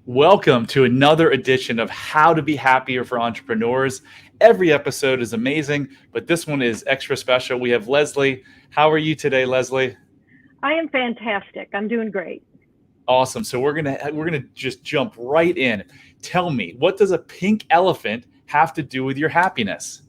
Welcome to another edition of How to Be Happier for Entrepreneurs. Every episode is amazing, but this one is extra special. We have Leslie. How are you today, Leslie? I am fantastic. I'm doing great. Awesome. So we're gonna just jump right in. Tell me, what does a pink elephant have to do with your happiness?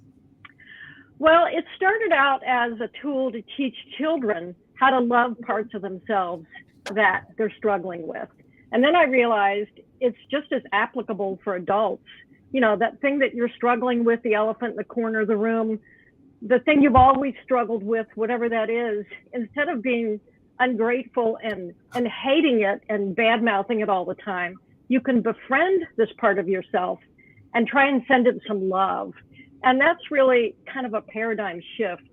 Well, it started out as a tool to teach children how to love parts of themselves that they're struggling with. And then I realized it's just as applicable for adults. You know, that thing that you're struggling with, the elephant in the corner of the room, the thing you've always struggled with, whatever that is, instead of being ungrateful and hating it and bad mouthing it all the time, you can befriend this part of yourself and try and send it some love. And that's really kind of a paradigm shift.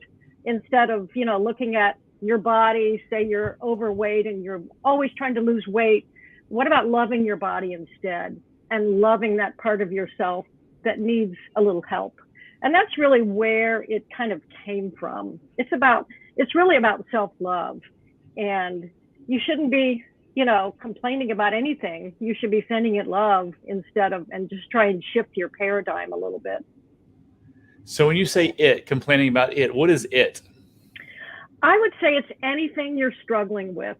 Instead of, looking at your body, say you're overweight and you're always trying to lose weight, what about loving your body instead and loving that part of yourself that needs a little help? And that's really where it kind of came from. It's really about self-love. And you shouldn't be, complaining about anything. You should be sending it love and just try and shift your paradigm a little bit. So when you say complaining about it, what is it? I would say it's anything you're struggling with.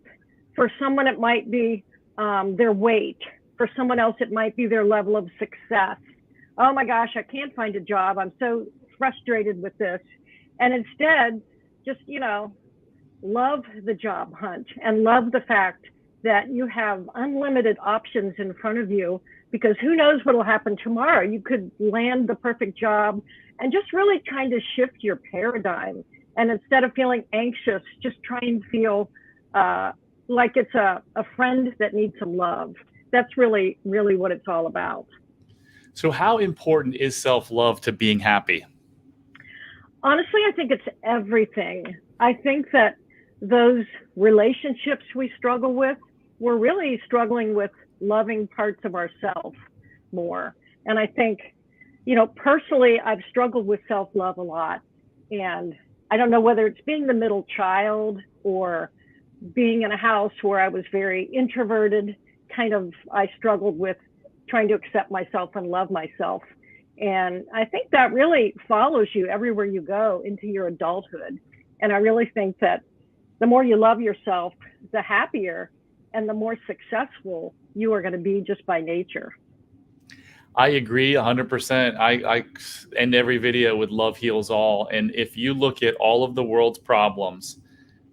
For someone, it might be their weight. For someone else, it might be their level of success. Oh my gosh, I can't find a job. I'm so frustrated with this. And instead, just, love the job hunt and love the fact that you have unlimited options in front of you, because who knows what will happen tomorrow. You could land the perfect job and just really kind of shift your paradigm. And instead of feeling anxious, just try and feel like it's a friend that needs some love. That's really, really what it's all about. So how important is self-love to being happy? Honestly, I think it's everything. I think that those relationships we struggle with, we're really struggling with loving parts of ourselves more. And I think, personally, I've struggled with self-love a lot. And I don't know whether it's being the middle child or being in a house where I was very introverted, I struggled with trying to accept myself and love myself. And I think that really follows you everywhere you go into your adulthood. And I really think that the more you love yourself, the happier and the more successful you are going to be just by nature. I agree 100%. I end every video with love heals all. And if you look at all of the world's problems,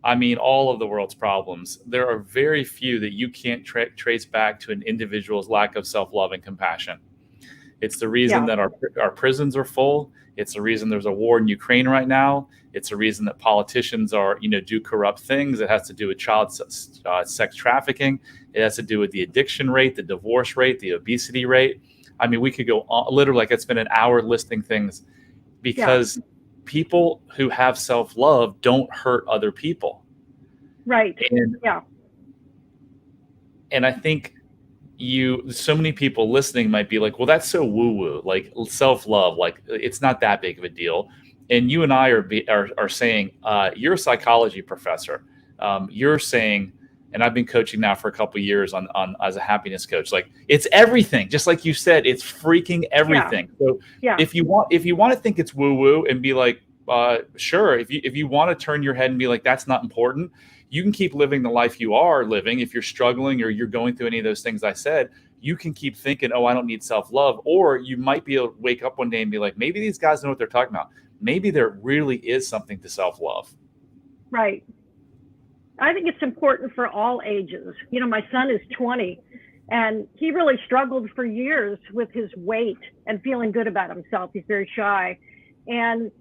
all of the world's problems, there are very few that you can't trace back to an individual's lack of self-love and compassion. It's the reason that our prisons are full. It's the reason there's a war in Ukraine right now. It's the reason that politicians do corrupt things. It has to do with child sex trafficking. It has to do with the addiction rate, the divorce rate, the obesity rate. We could go on, literally, I could spend an hour listing things, because people who have self-love don't hurt other people. Right. And I think so many people listening might be like, well, that's so woo-woo, like self-love, like it's not that big of a deal. And you and I are saying, you're a psychology professor. You're saying, and I've been coaching now for a couple of years on as a happiness coach, like it's everything. Just like you said, it's freaking everything. So if you want to think it's woo-woo and be like, sure, if you want to turn your head and be like, that's not important, you can keep living the life you are living. If you're struggling or you're going through any of those things I said, you can keep thinking, oh, I don't need self-love. Or you might be able to wake up one day and be like, maybe these guys know what they're talking about. Maybe there really is something to self-love. Right. I think it's important for all ages. My son is 20 and he really struggled for years with his weight and feeling good about himself. He's very shy. And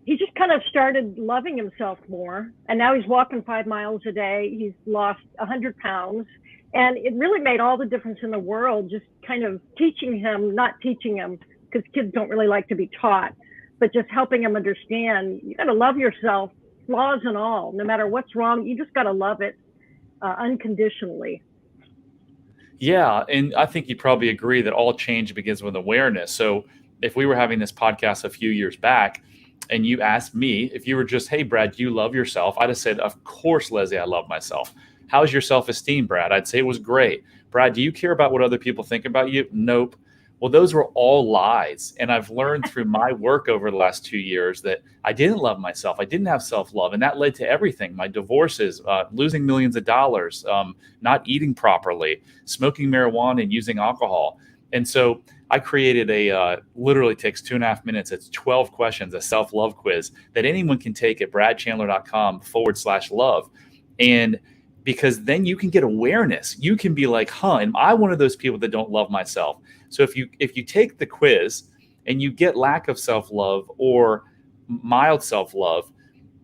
he just kind of started loving himself more. And now he's walking 5 miles a day. He's lost 100 pounds. And it really made all the difference in the world, just kind of not teaching him, because kids don't really like to be taught, but just helping him understand, you got to love yourself, flaws and all. No matter what's wrong, you just got to love it unconditionally. Yeah. And I think you probably agree that all change begins with awareness. So if we were having this podcast a few years back, and you asked me, if you were just, hey, Brad, do you love yourself? I'd have said, of course, Leslie, I love myself. How's your self-esteem, Brad? I'd say it was great. Brad, do you care about what other people think about you? Nope. Well, those were all lies. And I've learned through my work over the last 2 years that I didn't love myself. I didn't have self-love. And that led to everything: my divorces, losing millions of dollars, not eating properly, smoking marijuana, and using alcohol. And so I created literally takes 2.5 minutes. It's 12 questions, a self-love quiz that anyone can take at bradchandler.com/love. And because then you can get awareness, you can be like, am I one of those people that don't love myself? So if you take the quiz and you get lack of self-love or mild self-love,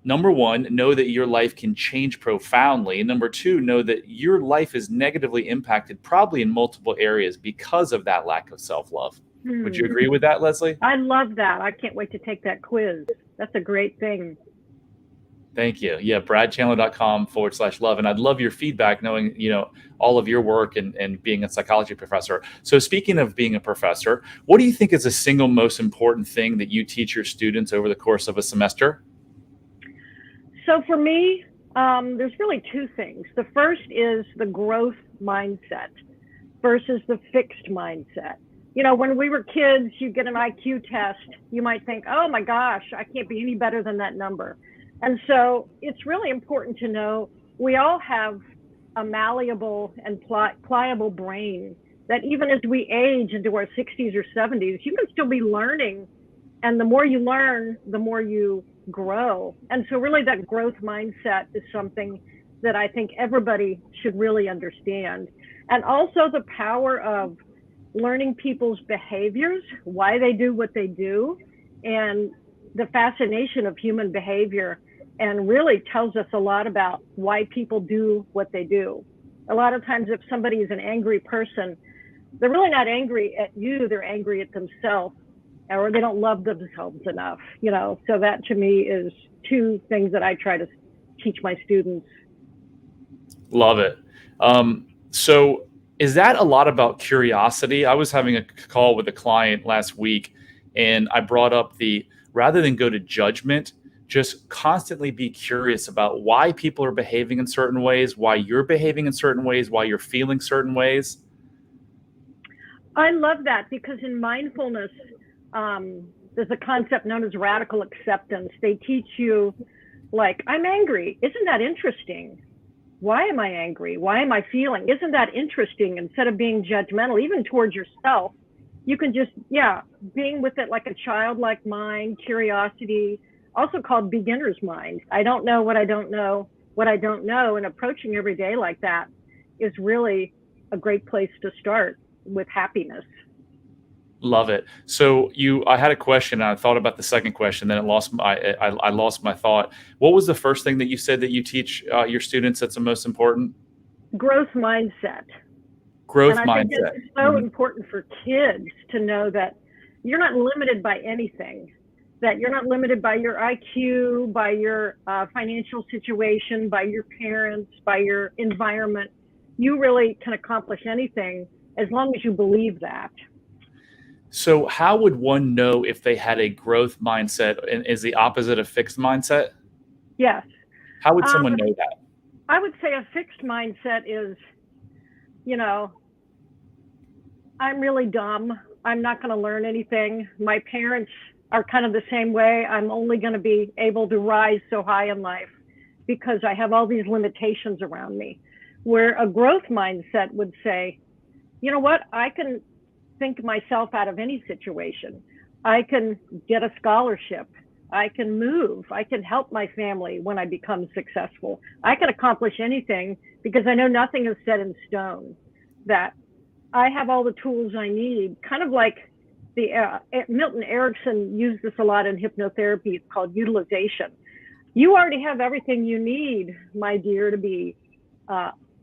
number one, know that your life can change profoundly. And number two, know that your life is negatively impacted probably in multiple areas because of that lack of self-love. Would you agree with that, Leslie? I love that. I can't wait to take that quiz. That's a great thing. Thank you. Yeah, bradchandler.com/love. And I'd love your feedback, knowing, all of your work and being a psychology professor. So speaking of being a professor, what do you think is the single most important thing that you teach your students over the course of a semester? So for me, there's really two things. The first is the growth mindset versus the fixed mindset. When we were kids, you get an IQ test, you might think, oh my gosh, I can't be any better than that number. And so it's really important to know we all have a malleable and pliable brain that even as we age into our 60s or 70s, you can still be learning. And the more you learn, the more you grow. And so really that growth mindset is something that I think everybody should really understand. And also the power of learning people's behaviors, why they do what they do, and the fascination of human behavior, and really tells us a lot about why people do what they do. A lot of times if somebody is an angry person, they're really not angry at you, they're angry at themselves, or they don't love themselves enough, So that to me is two things that I try to teach my students. Love it. So is that a lot about curiosity? I was having a call with a client last week, and I brought up rather than go to judgment, just constantly be curious about why people are behaving in certain ways, why you're behaving in certain ways, why you're feeling certain ways. I love that, because in mindfulness, there's a concept known as radical acceptance. They teach you, like, I'm angry. Isn't that interesting? Why am I angry? Why am I feeling? Isn't that interesting? Instead of being judgmental, even towards yourself, you can just, being with it like a childlike mind, curiosity, also called beginner's mind. I don't know what I don't know, what I don't know. And approaching every day like that is really a great place to start with happiness. Love it. So I had a question, and I thought about the second question, then I lost my thought. What was the first thing that you said that you teach your students that's the most important? Growth mindset. Growth and I mindset. think it's so important for kids to know that you're not limited by anything, that you're not limited by your IQ, by your financial situation, by your parents, by your environment. You really can accomplish anything as long as you believe that. So how would one know if they had a growth mindset and is the opposite of fixed mindset? Yes. How would someone know that? I would say a fixed mindset is, I'm really dumb. I'm not going to learn anything. My parents are kind of the same way. I'm only going to be able to rise so high in life because I have all these limitations around me. Where a growth mindset would say, you know what, I can think myself out of any situation. I can get a scholarship. I can move. I can help my family when I become successful. I can accomplish anything because I know nothing is set in stone, that I have all the tools I need. Kind of like Milton Erickson used this a lot in hypnotherapy. It's called utilization. You already have everything you need, my dear, to be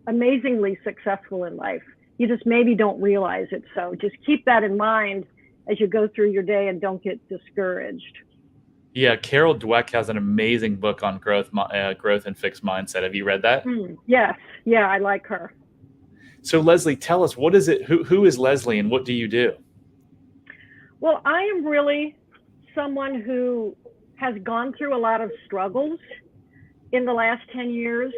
amazingly successful in life. You just maybe don't realize it. So just keep that in mind as you go through your day and don't get discouraged. Yeah, Carol Dweck has an amazing book on growth and fixed mindset. Have you read that? Yes. Yeah, I like her. So Leslie, tell us, what is it? Who is Leslie and what do you do? Well, I am really someone who has gone through a lot of struggles in the last 10 years.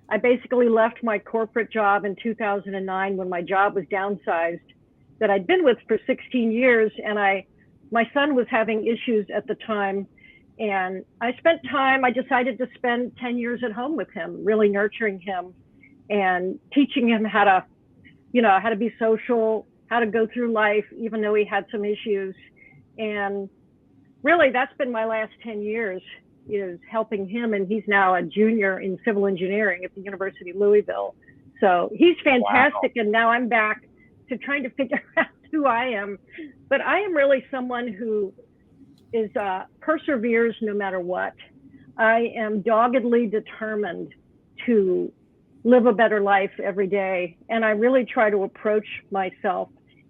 I basically left my corporate job in 2009 when my job was downsized that I'd been with for 16 years. And my son was having issues at the time. And I decided to spend 10 years at home with him, really nurturing him and teaching him how to be social, how to go through life, even though he had some issues. And really, that's been my last 10 years, is helping him. And he's now a junior in civil engineering at the University of Louisville. So he's fantastic. Wow. And now I'm back to trying to figure out who I am. But I am really someone who is perseveres no matter what. I am doggedly determined to live a better life every day. And I really try to approach myself,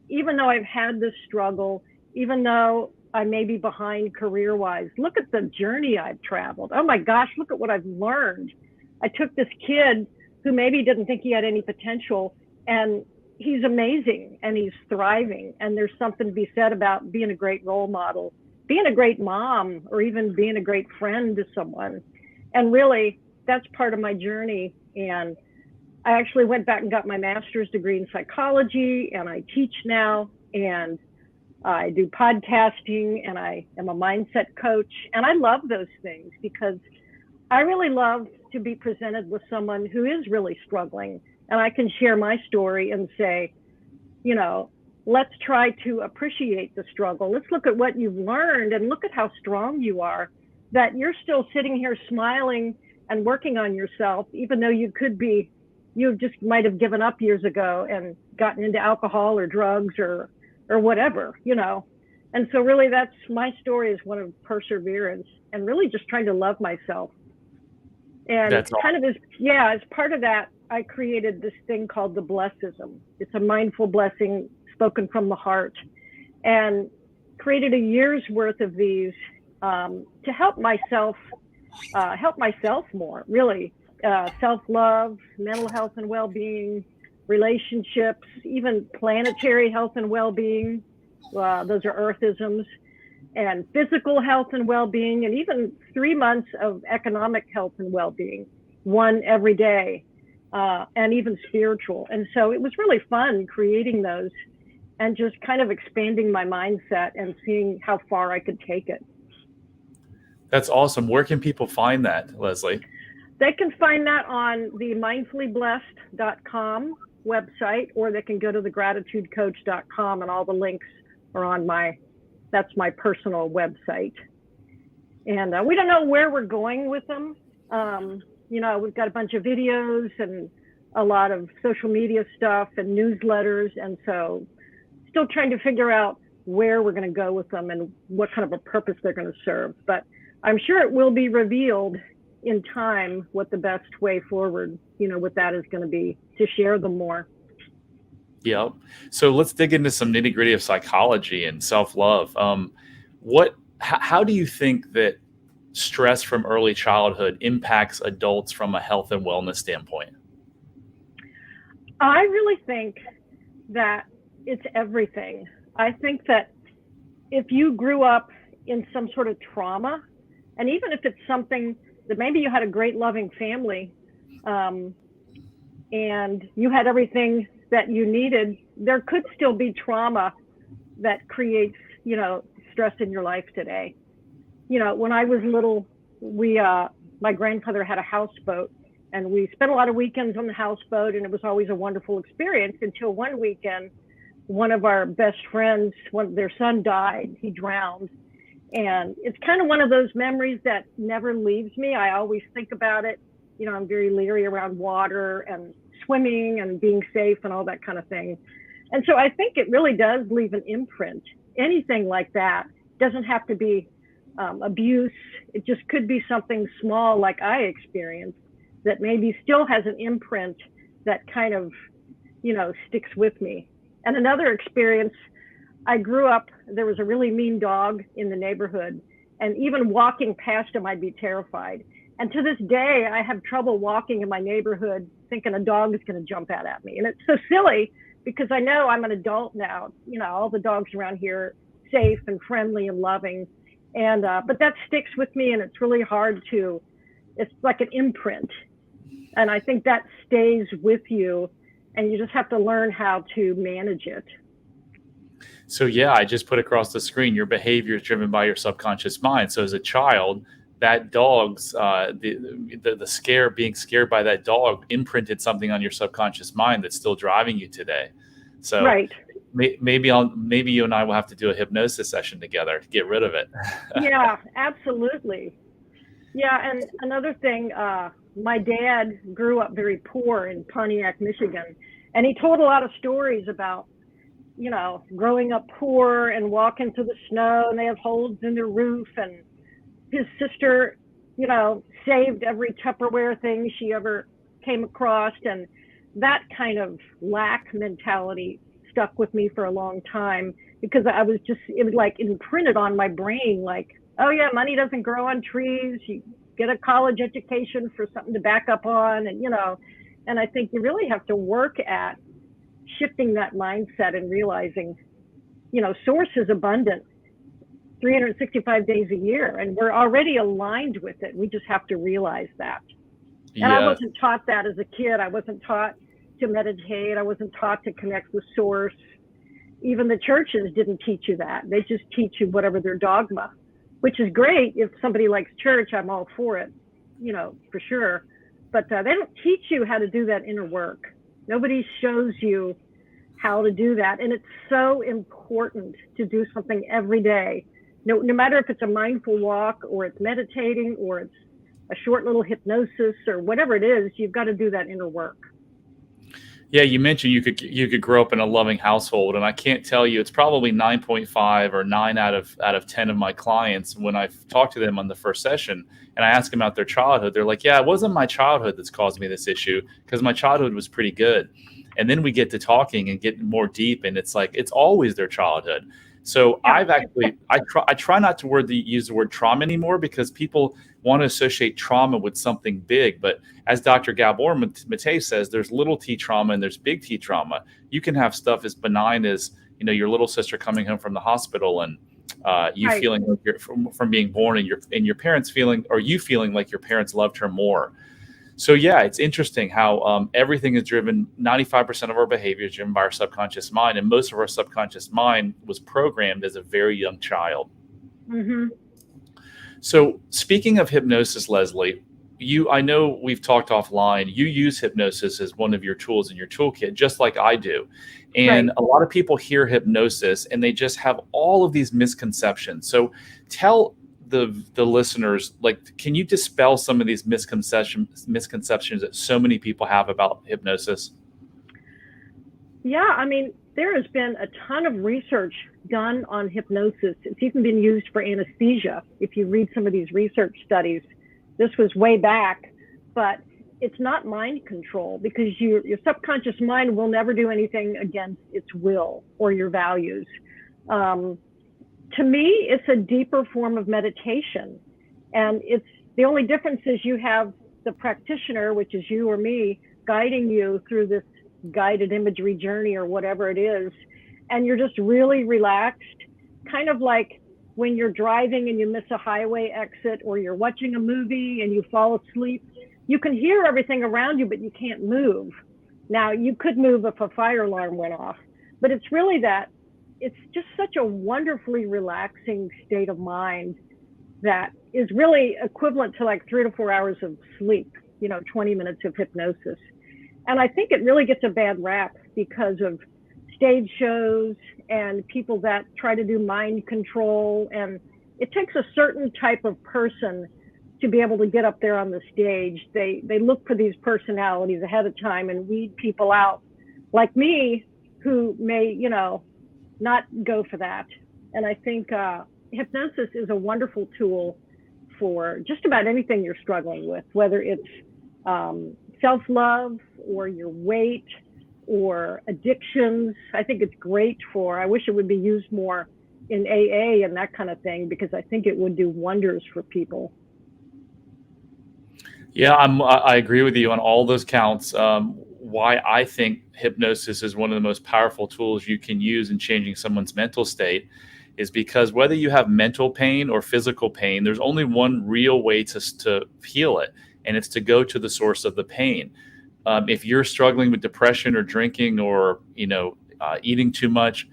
even though I've had this struggle, even though I may be behind career-wise. Look at the journey I've traveled. Oh my gosh, look at what I've learned. I took this kid who maybe didn't think he had any potential, and he's amazing and he's thriving. And there's something to be said about being a great role model, being a great mom, or even being a great friend to someone. And really, that's part of my journey. And I actually went back and got my master's degree in psychology, and I teach now, and I do podcasting, and I am a mindset coach. And I love those things because I really love to be presented with someone who is really struggling. And I can share my story and say, let's try to appreciate the struggle. Let's look at what you've learned and look at how strong you are, that you're still sitting here smiling and working on yourself, even though you just might have given up years ago and gotten into alcohol or drugs or whatever, And so really that's my story, is one of perseverance and really just trying to love myself. And that's kind awesome. As part of that, I created this thing called the Blessism. It's a mindful blessing spoken from the heart, and created a year's worth of these to help myself more, really. Self-love, mental health and well-being, relationships, even planetary health and well-being. Those are earthisms. And physical health and well-being, and even 3 months of economic health and well-being, one every day, and even spiritual. And so it was really fun creating those and just kind of expanding my mindset and seeing how far I could take it. That's awesome. Where can people find that, Leslie? They can find that on the mindfullyblessed.com website, or they can go to thegratitudecoach.com, and all the links are on that's my personal website. And we don't know where we're going with them. We've got a bunch of videos and a lot of social media stuff and newsletters. And so still trying to figure out where we're going to go with them and what kind of a purpose they're going to serve. But I'm sure it will be revealed in time what the best way forward, with that is going to be, to share them more. Yeah. So let's dig into some nitty gritty of psychology and self-love. How do you think that stress from early childhood impacts adults from a health and wellness standpoint? I really think that it's everything. I think that if you grew up in some sort of trauma, and even if it's something that maybe you had a great loving family, and you had everything that you needed, there could still be trauma that creates, stress in your life today. When I was little, my grandfather had a houseboat, and we spent a lot of weekends on the houseboat, and it was always a wonderful experience until one weekend, one of our best friends, their son died. He drowned. And it's kind of one of those memories that never leaves me. I always think about it. I'm very leery around water and swimming and being safe and all that kind of thing. And so I think it really does leave an imprint. Anything like that doesn't have to be abuse. It just could be something small like I experienced that maybe still has an imprint that kind of, sticks with me. And another experience, I grew up, there was a really mean dog in the neighborhood, and even walking past him, I'd be terrified. And to this day, I have trouble walking in my neighborhood thinking a dog is going to jump out at me. And it's so silly because I know I'm an adult now. All the dogs around here are safe and friendly and loving. And but that sticks with me, and it's really hard it's like an imprint. And I think that stays with you, and you just have to learn how to manage it. So yeah, I just put across the screen, your behavior is driven by your subconscious mind. So as a child, that dog's being scared by that dog imprinted something on your subconscious mind that's still driving you today. So Right. maybe you and I will have to do a hypnosis session together to get rid of it. Yeah, absolutely. Yeah, and another thing, my dad grew up very poor in Pontiac, Michigan, and he told a lot of stories about, growing up poor and walking through the snow, and they have holes in their roof, and his sister, saved every Tupperware thing she ever came across, and that kind of lack mentality stuck with me for a long time, because it was like imprinted on my brain, like, oh yeah, money doesn't grow on trees. You get a college education for something to back up on, and I think you really have to work at shifting that mindset and realizing, source is abundant 365 days a year, and we're already aligned with it. We just have to realize that. And I wasn't taught that as a kid. I wasn't taught to meditate. I wasn't taught to connect with source. Even the churches didn't teach you that. They just teach you whatever their dogma, which is great. If somebody likes church, I'm all for it, for sure. But they don't teach you how to do that inner work. Nobody shows you how to do that. And it's so important to do something every day. No matter if it's a mindful walk, or it's meditating, or it's a short little hypnosis, or whatever it is, you've got to do that inner work. Yeah, you mentioned you could grow up in a loving household, and I can't tell you, it's probably 9.5 or 9 out of 10 of my clients, when I talk to them on the first session and I ask them about their childhood, they're like, yeah, it wasn't my childhood that's caused me this issue, because my childhood was pretty good. And then we get to talking and get more deep, and it's like it's always their childhood. So I've actually I try not to use the word trauma anymore, because people want to associate trauma with something big. But as Dr. Gabor Mate says, there's little t trauma and there's big T trauma. You can have stuff as benign as your little sister coming home from the hospital, and you Right. feeling like you're from being born, and your parents feeling, or you feeling like your parents loved her more. So yeah, it's interesting how everything is driven. 95% of our behavior is driven by our subconscious mind, and most of our subconscious mind was programmed as a very young child. Mm-hmm. So speaking of hypnosis, Leslie, I know we've talked offline. You use hypnosis as one of your tools in your toolkit, just like I do. And Right. a lot of people hear hypnosis and they just have all of these misconceptions. So tell the listeners, like, can you dispel some of these misconceptions that so many people have about hypnosis? Yeah, I mean, there has been a ton of research done on hypnosis. It's even been used for anesthesia. If you read some of these research studies, this was way back, but it's not mind control, because your subconscious mind will never do anything against its will or your values. To me, it's a deeper form of meditation. And the only difference is you have the practitioner, which is you or me, guiding you through this guided imagery journey or whatever it is. And you're just really relaxed, kind of like when you're driving and you miss a highway exit, or you're watching a movie and you fall asleep. You can hear everything around you, but you can't move. Now, you could move if a fire alarm went off, but it's really that it's just such a wonderfully relaxing state of mind that is really equivalent to like 3 to 4 hours of sleep, 20 minutes of hypnosis. And I think it really gets a bad rap because of stage shows and people that try to do mind control. And it takes a certain type of person to be able to get up there on the stage. They look for these personalities ahead of time and weed people out, like me, who may, not go for that. And I think hypnosis is a wonderful tool for just about anything you're struggling with, whether it's self-love or your weight or addictions. I think it's great I wish it would be used more in AA and that kind of thing, because I think it would do wonders for people. Yeah, I agree with you on all those counts. Why I think hypnosis is one of the most powerful tools you can use in changing someone's mental state is because whether you have mental pain or physical pain, there's only one real way to heal it, and it's to go to the source of the pain. If you're struggling with depression or drinking or eating too much,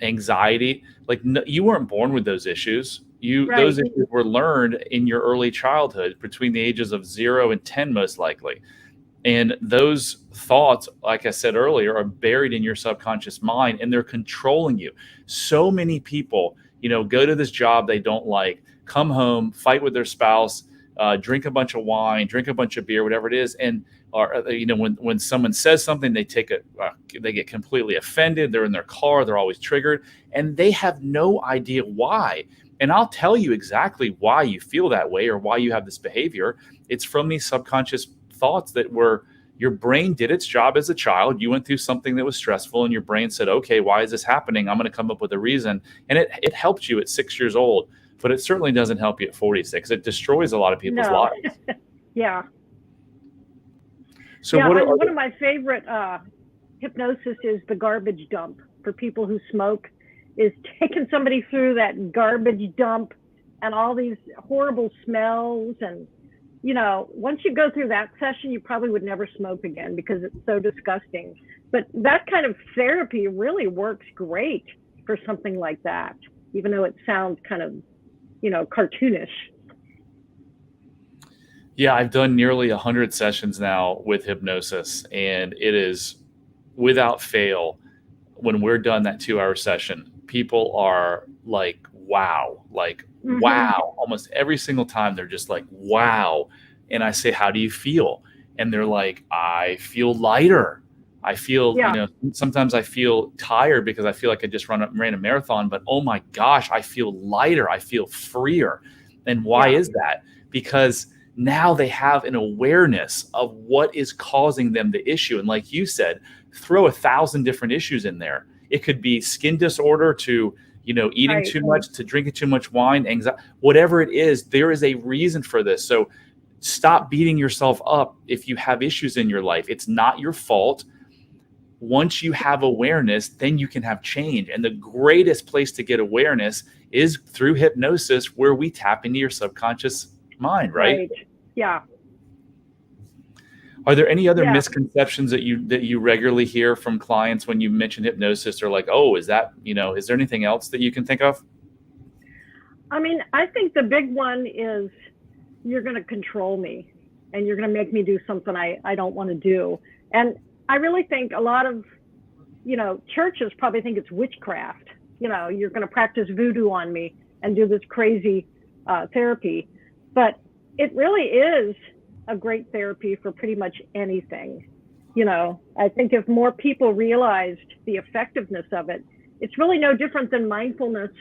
anxiety, like no, you weren't born with those issues. Those Right. issues were learned in your early childhood between the ages of 0 and 10, most likely. And those thoughts, like I said earlier, are buried in your subconscious mind and they're controlling you. So many people, go to this job they don't like, come home, fight with their spouse, drink a bunch of wine, drink a bunch of beer, whatever it is. And, when someone says something, they they get completely offended. They're in their car. They're always triggered and they have no idea why. And I'll tell you exactly why you feel that way or why you have this behavior. It's from these subconscious thoughts that were your brain did its job as a child. You went through something that was stressful and your brain said, okay, why is this happening? I'm going to come up with a reason. And it helped you at 6 years old, but it certainly doesn't help you at 46. It destroys a lot of people's lives. Yeah. So one of my favorite hypnosis is the garbage dump for people who smoke, is taking somebody through that garbage dump and all these horrible smells. And once you go through that session, you probably would never smoke again because it's so disgusting. But that kind of therapy really works great for something like that, even though it sounds kind of, cartoonish. Yeah, I've done nearly 100 sessions now with hypnosis, and it is without fail, when we're done that 2-hour session, people are like, wow, almost every single time they're just like, wow. And I say, how do you feel? And they're like, I feel lighter. I feel, sometimes I feel tired because I feel like I just ran a marathon, but oh my gosh, I feel lighter. I feel freer. And why is that? Because now they have an awareness of what is causing them the issue. And like you said, throw 1,000 different issues in there. It could be skin disorder to, eating too much, to drinking too much wine, anxiety, whatever it is, there is a reason for this. So stop beating yourself up if you have issues in your life. It's not your fault. Once you have awareness, then you can have change. And the greatest place to get awareness is through hypnosis, where we tap into your subconscious mind, right? Yeah. Are there any other misconceptions that you regularly hear from clients when you mention hypnosis, or like, oh, is that, is there anything else that you can think of? I mean, I think the big one is you're going to control me and you're going to make me do something I don't want to do. And I really think a lot of, churches probably think it's witchcraft. You're going to practice voodoo on me and do this crazy therapy. But it really is a great therapy for pretty much anything. I think if more people realized the effectiveness of it, it's really no different than mindfulness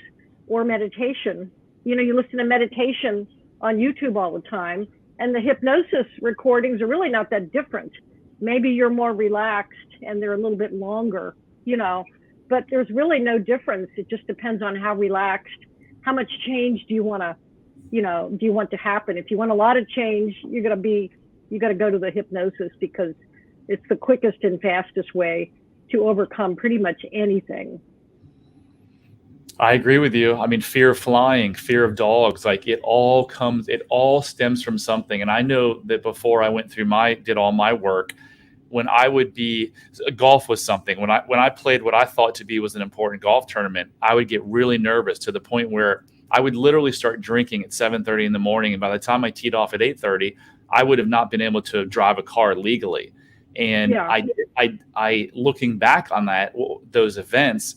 or meditation. You listen to meditation on YouTube all the time, and the hypnosis recordings are really not that different. Maybe you're more relaxed and they're a little bit longer, but there's really no difference. It just depends on how relaxed, how much change do you want to happen. If you want a lot of change, you got to go to the hypnosis because it's the quickest and fastest way to overcome pretty much anything. I agree with you. I mean, fear of flying, fear of dogs, like it all stems from something. And I know that before I did all my work, when I would be, golf was something. When I played what I thought to be was an important golf tournament, I would get really nervous to the point where I would literally start drinking at 7:30 in the morning. And by the time I teed off at 8:30, I would have not been able to drive a car legally. And I looking back on those events,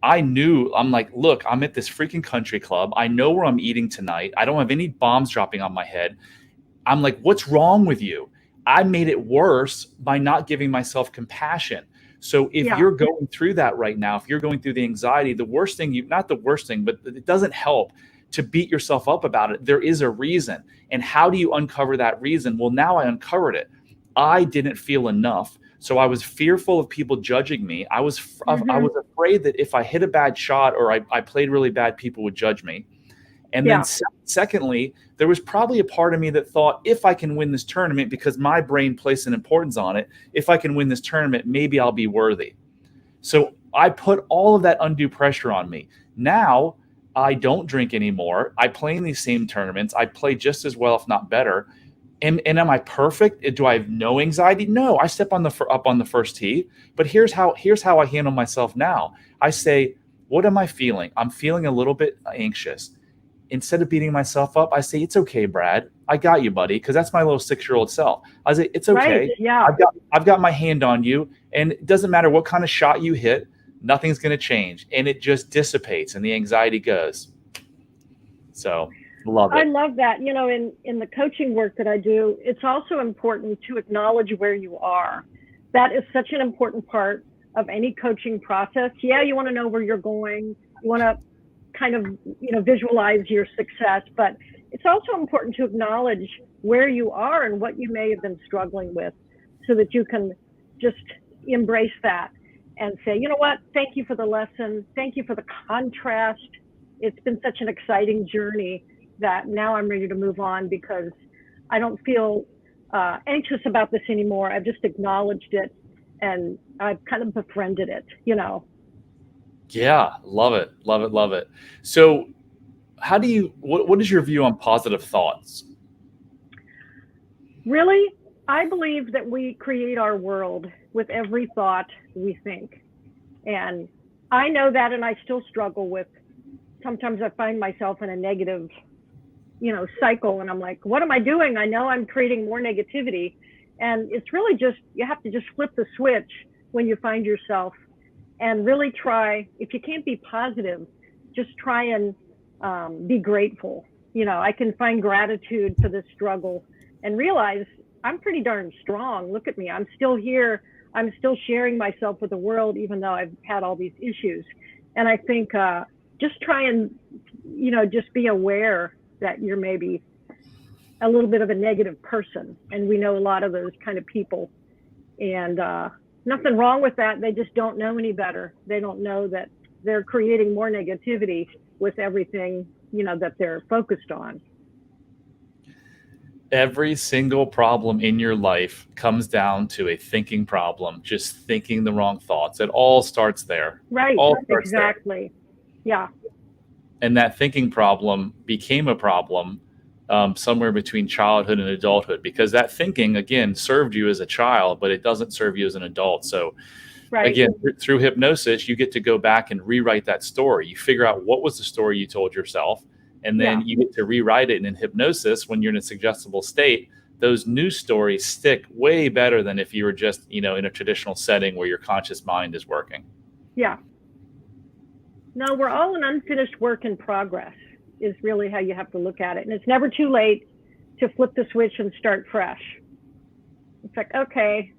I'm like, look, I'm at this freaking country club. I know where I'm eating tonight. I don't have any bombs dropping on my head. I'm like, what's wrong with you? I made it worse by not giving myself compassion. So if you're going through that right now, if you're going through the anxiety, not the worst thing, but it doesn't help to beat yourself up about it. There is a reason. And how do you uncover that reason? Well, now I uncovered it. I didn't feel enough. So I was fearful of people judging me. I was afraid that if I hit a bad shot or I played really bad, people would judge me. And then secondly, there was probably a part of me that thought, if I can win this tournament, because my brain placed an importance on it, if I can win this tournament, maybe I'll be worthy. So I put all of that undue pressure on me. Now I don't drink anymore. I play in these same tournaments. I play just as well, if not better. And am I perfect? Do I have no anxiety? No, I step up on the first tee. But here's how I handle myself now. I say, what am I feeling? I'm feeling a little bit anxious. Instead of beating myself up, I say, it's okay, Brad. I got you, buddy, because that's my little 6-year-old self. I say, it's Right. okay. Yeah. I've got my hand on you, and it doesn't matter what kind of shot you hit, nothing's going to change, and it just dissipates, and the anxiety goes. So, love I it. love that. In the coaching work that I do, it's also important to acknowledge where you are. That is such an important part of any coaching process. Yeah, you want to know where you're going. You want to kind of, visualize your success, but it's also important to acknowledge where you are and what you may have been struggling with so that you can just embrace that and say, you know what, thank you for the lesson. Thank you for the contrast. It's been such an exciting journey that now I'm ready to move on because I don't feel anxious about this anymore. I've just acknowledged it and I've kind of befriended it. Yeah, love it, love it, love it. So, what is your view on positive thoughts? Really, I believe that we create our world with every thought we think. And I know that, and I still struggle with, sometimes I find myself in a negative, cycle. And I'm like, what am I doing? I know I'm creating more negativity. And it's really just, you have to just flip the switch when you find yourself and really try, if you can't be positive, just try and be grateful. I can find gratitude for this struggle and realize I'm pretty darn strong. Look at me. I'm still here. I'm still sharing myself with the world, even though I've had all these issues. And I think just try and, just be aware that you're maybe a little bit of a negative person. And we know a lot of those kind of people. And nothing wrong with that. They just don't know any better. They don't know that they're creating more negativity with everything, that they're focused on. Every single problem in your life comes down to a thinking problem, just thinking the wrong thoughts. It all starts there. Right. All starts there. Exactly. Yeah. And that thinking problem became a problem somewhere between childhood and adulthood because that thinking, again, served you as a child, but it doesn't serve you as an adult. So, Right. again, through hypnosis, you get to go back and rewrite that story. You figure out what was the story you told yourself, and then Yeah. you get to rewrite it. And in hypnosis, when you're in a suggestible state, those new stories stick way better than if you were just, in a traditional setting where your conscious mind is working. Yeah. No, we're all an unfinished work in progress is really how you have to look at it. And it's never too late to flip the switch and start fresh. It's like, okay,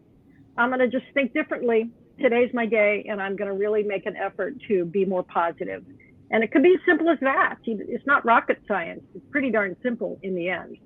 I'm going to just think differently. Today's my day, and I'm going to really make an effort to be more positive. And it could be as simple as that. It's not rocket science. It's pretty darn simple in the end.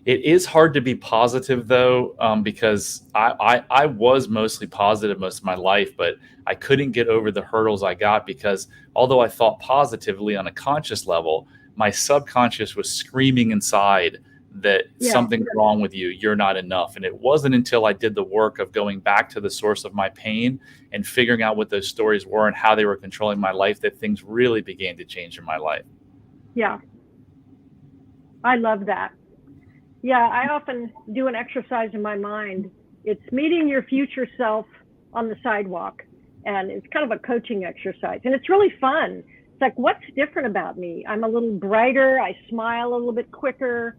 It is hard to be positive though, because I was mostly positive most of my life, but I couldn't get over the hurdles I got because although I thought positively on a conscious level, my subconscious was screaming inside that something's wrong with you, you're not enough. And it wasn't until I did the work of going back to the source of my pain and figuring out what those stories were and how they were controlling my life that things really began to change in my life. Yeah. I love that. Yeah, I often do an exercise in my mind. It's meeting your future self on the sidewalk. And it's kind of a coaching exercise. And it's really fun. It's like, what's different about me? I'm a little brighter. I smile a little bit quicker.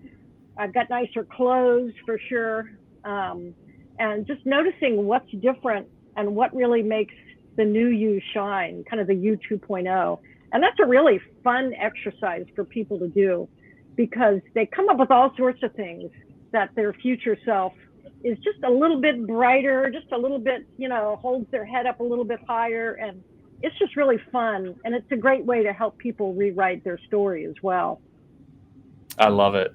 I've got nicer clothes for sure. And just noticing what's different and what really makes the new you shine, kind of the you 2.0. And that's a really fun exercise for people to do because they come up with all sorts of things that their future self is just a little bit brighter, just a little bit, holds their head up a little bit higher. And it's just really fun. And it's a great way to help people rewrite their story as well. I love it.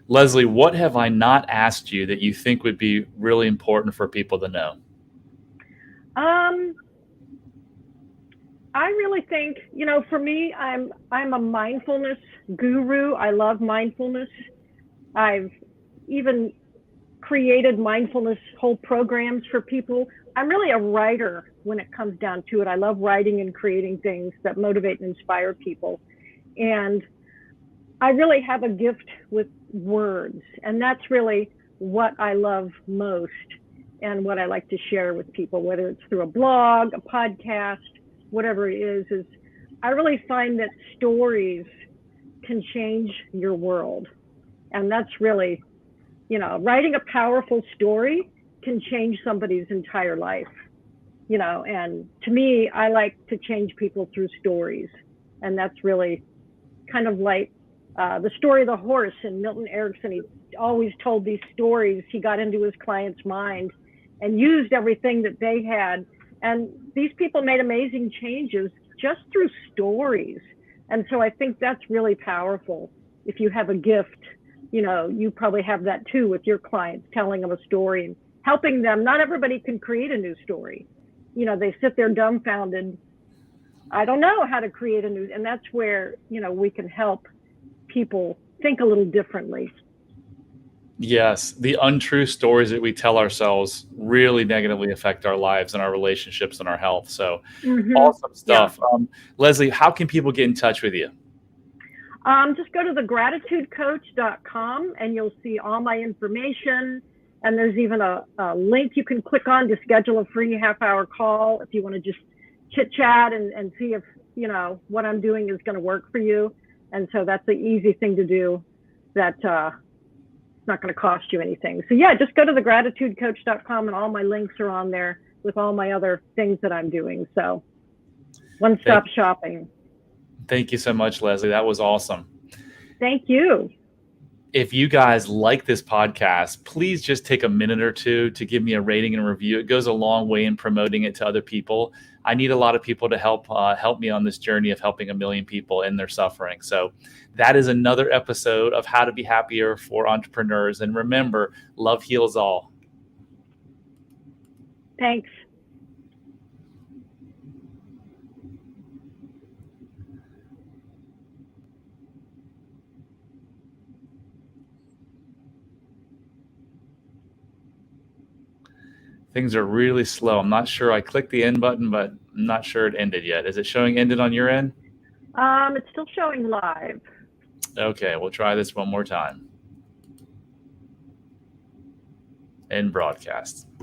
Leslie, what have I not asked you that you think would be really important for people to know? I really think, for me, I'm a mindfulness guru. I love mindfulness. I've even created mindfulness whole programs for people. I'm really a writer when it comes down to it. I love writing and creating things that motivate and inspire people. And I really have a gift with words. And that's really what I love most and what I like to share with people, whether it's through a blog, a podcast, whatever it is I really find that stories can change your world. And that's really, writing a powerful story can change somebody's entire life, and to me, I like to change people through stories. And that's really kind of like the story of the horse in Milton Erickson. He always told these stories. He got into his client's mind and used everything that they had. And these people made amazing changes just through stories. And so I think that's really powerful. If you have a gift, you probably have that too with your clients, telling them a story and helping them. Not everybody can create a new story. They sit there dumbfounded. I don't know how to create a new, and that's where, we can help people think a little differently. Yes, the untrue stories that we tell ourselves really negatively affect our lives and our relationships and our health. So awesome stuff. Yeah. Leslie, how can people get in touch with you? Just go to thegratitudecoach.com and you'll see all my information. And there's even a link you can click on to schedule a free half-hour call if you want to just chit-chat and see if, what I'm doing is going to work for you. And so that's the easy thing to do. That's not going to cost you anything. So yeah, just go to thegratitudecoach.com and all my links are on there with all my other things that I'm doing. So one-stop shopping. Thank you so much, Leslie. That was awesome. Thank you. If you guys like this podcast, please just take a minute or two to give me a rating and a review. It goes a long way in promoting it to other people. I need a lot of people to help me on this journey of helping 1 million people in their suffering. So that is another episode of How to Be Happier for Entrepreneurs. And remember, love heals all. Thanks. Things are really slow. I'm not sure. I clicked the end button, but I'm not sure it ended yet. Is it showing ended on your end? It's still showing live. Okay, we'll try this one more time. End broadcast.